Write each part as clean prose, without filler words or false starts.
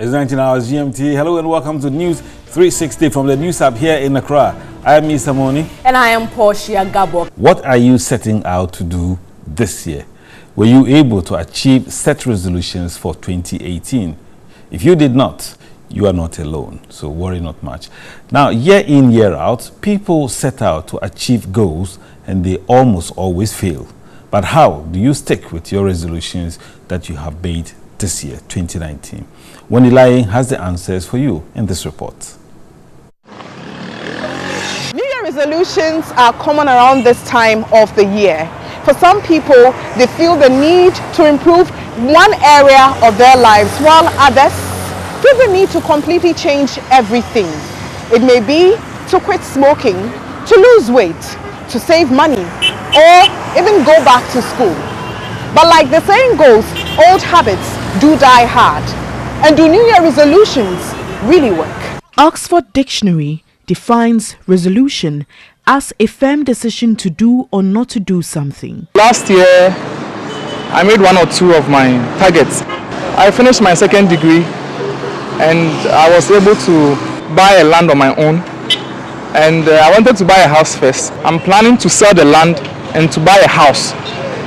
It's 19 hours GMT. Hello and welcome to News 360 from the News Hub here in Accra. I am Mr. Moni. And I am Portia Gabo. What are you setting out to do this year? Were you able to achieve set resolutions for 2018? If you did not, you are not alone, so worry not much. Now, year in, year out, people set out to achieve goals and they almost always fail. But how do you stick with your resolutions that you have made this year, 2019? Wendy Laryea has the answers for you in this report. New Year resolutions are common around this time of the year. For some people, they feel the need to improve one area of their lives, while others feel the need to completely change everything. It may be to quit smoking, to lose weight, to save money, or even go back to school. But like the saying goes, old habits do die hard. And do New Year resolutions really work? Oxford Dictionary defines resolution as a firm decision to do or not to do something. Last year, I made one or two of my targets. I finished my second degree and I was able to buy a land on my own. And I wanted to buy a house first. I'm planning to sell the land and to buy a house,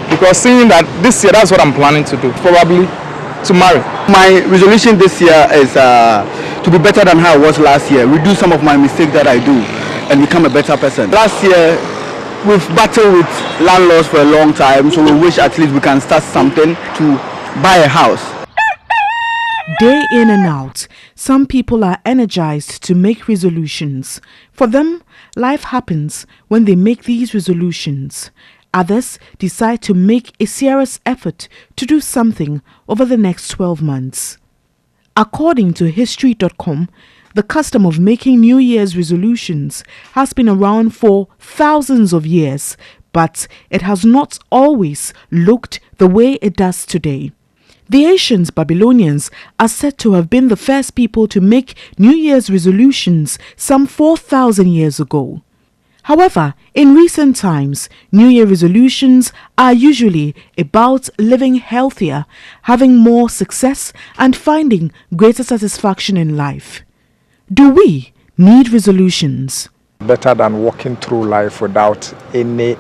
because seeing that this year, that's what I'm planning to do, probably to marry. My resolution this year is to be better than how I was last year, reduce some of my mistakes that I do and become a better person. Last year, we've battled with landlords for a long time, so we wish at least we can start something to buy a house. Day in and out, some people are energized to make resolutions. For them, life happens when they make these resolutions. Others decide to make a serious effort to do something over the next 12 months. According to History.com, the custom of making New Year's resolutions has been around for thousands of years, but it has not always looked the way it does today. The ancient Babylonians are said to have been the first people to make New Year's resolutions some 4,000 years ago. However, in recent times, New Year resolutions are usually about living healthier, having more success, and finding greater satisfaction in life. Do we need resolutions? Better than walking through life without any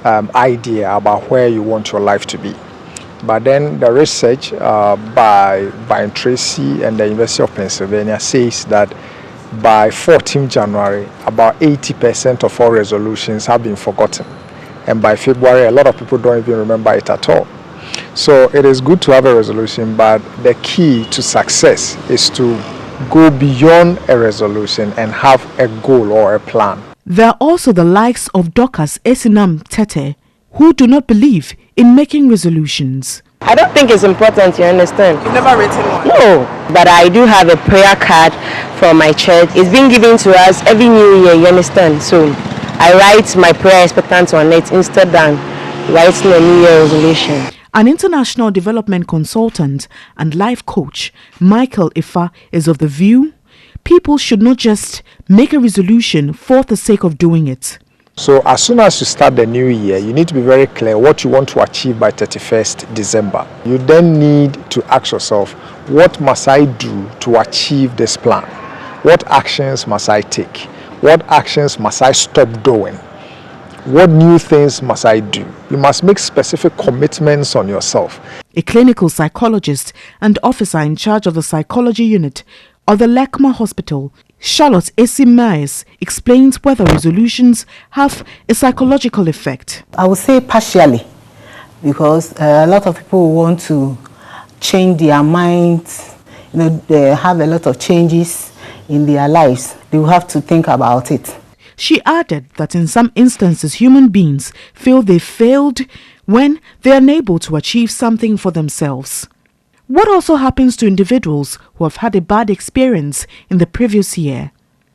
idea about where you want your life to be. But then the research by Tracy and the University of Pennsylvania says that by 14th January, about 80% of all resolutions have been forgotten. And by February, a lot of people don't even remember it at all. So it is good to have a resolution, but the key to success is to go beyond a resolution and have a goal or a plan. There are also the likes of Dorcas Esinam Tete, who do not believe in making resolutions. I don't think it's important, you understand? You've never written one? No, but I do have a prayer card from my church. It's been given to us every new year, you understand? So I write my prayer expectant on it instead than writing a New Year resolution. An international development consultant and life coach, Michael Ifa, is of the view people should not just make a resolution for the sake of doing it. So as soon as you start the new year, you need to be very clear what you want to achieve by 31st December. You then need to ask yourself, what must I do to achieve this plan? What actions must I take? What actions must I stop doing? What new things must I do? You must make specific commitments on yourself. A clinical psychologist and officer in charge of the psychology unit of the Lekma Hospital, Charlotte A.C. Myers, explains whether resolutions have a psychological effect. I would say partially, because a lot of people want to change their minds. They have a lot of changes in their lives. They will have to think about it. She added that in some instances, human beings feel they failed when they are unable to achieve something for themselves. What also happens to individuals who have had a bad experience in the previous year?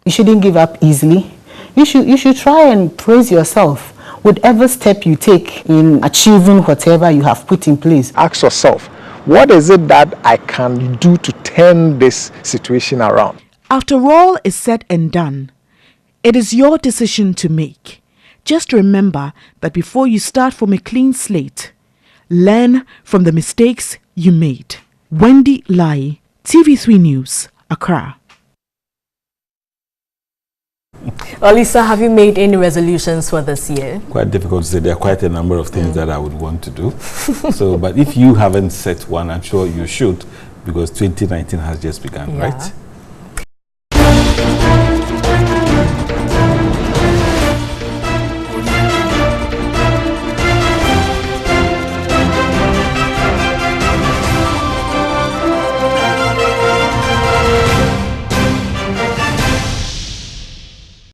You shouldn't give up easily. You should try and praise yourself whatever step you take in achieving whatever you have put in place. Ask yourself, what is it that I can do to turn this situation around? After all is said and done, it is your decision to make. Just remember that before you start from a clean slate, learn from the mistakes you made. Wendy Laryea, TV3 News, Accra. Lisa, have you made any resolutions for this year? Quite difficult to say. There are quite a number of things that I would want to do. So, but if you haven't set one, I'm sure you should, because 2019 has just begun, right?